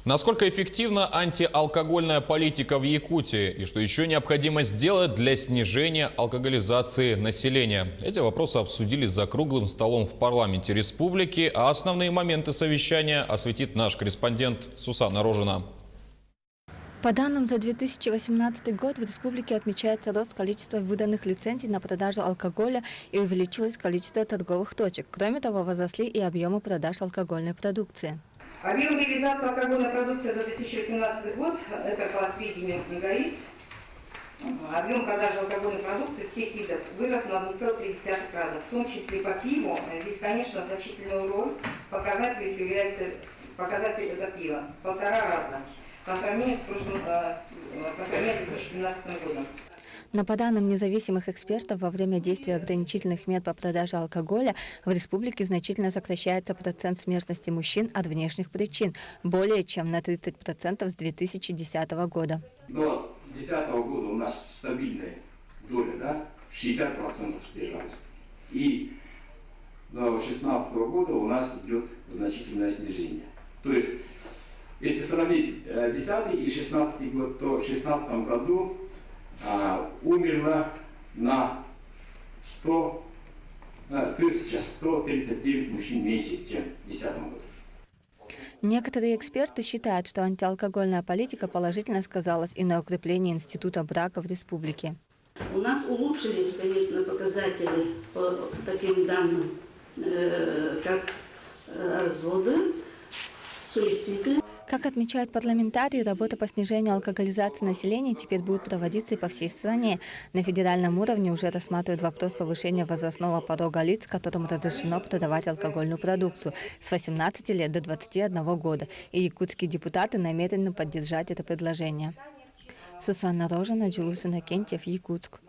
Насколько эффективна антиалкогольная политика в Якутии и что еще необходимо сделать для снижения алкоголизации населения? Эти вопросы обсудили за круглым столом в парламенте республики, а основные моменты совещания осветит наш корреспондент Сусанна Рожина. По данным за 2018 год в республике отмечается рост количества выданных лицензий на продажу алкоголя и увеличилось количество торговых точек. Кроме того, возросли и объемы продаж алкогольной продукции. Объем реализации алкогольной продукции за 2018 год, это по сведениям НГАИС, объем продажи алкогольной продукции всех видов вырос на 1,3 раза. В том числе по пиву, здесь, конечно, значительную роль показатель является показатель это пива, 1,5 раза. По сравнению с 2017 годом. Но по данным независимых экспертов, во время действия ограничительных мер по продаже алкоголя в республике значительно сокращается процент смертности мужчин от внешних причин, более чем на 30% с 2010 года. До 2010 года у нас стабильная доля, да, 60% снижалась. И до 2016 года у нас идет значительное снижение. То есть, если сравнить 2010 и 2016 год, то в 2016 году умерло на 1139 мужчин меньше, чем в 2010 году. Некоторые эксперты считают, что антиалкогольная политика положительно сказалась и на укреплении института брака в республике. У нас улучшились, конечно, показатели по таким данным, как разводы, суициды. Как отмечают парламентарии, работа по снижению алкоголизации населения теперь будет проводиться и по всей стране. На федеральном уровне уже рассматривают вопрос повышения возрастного порога лиц, которым разрешено продавать алкогольную продукцию с 18 лет до 21 года. И якутские депутаты намерены поддержать это предложение. Сусанна Рожина, Джулус Иннокентьев, Якутск.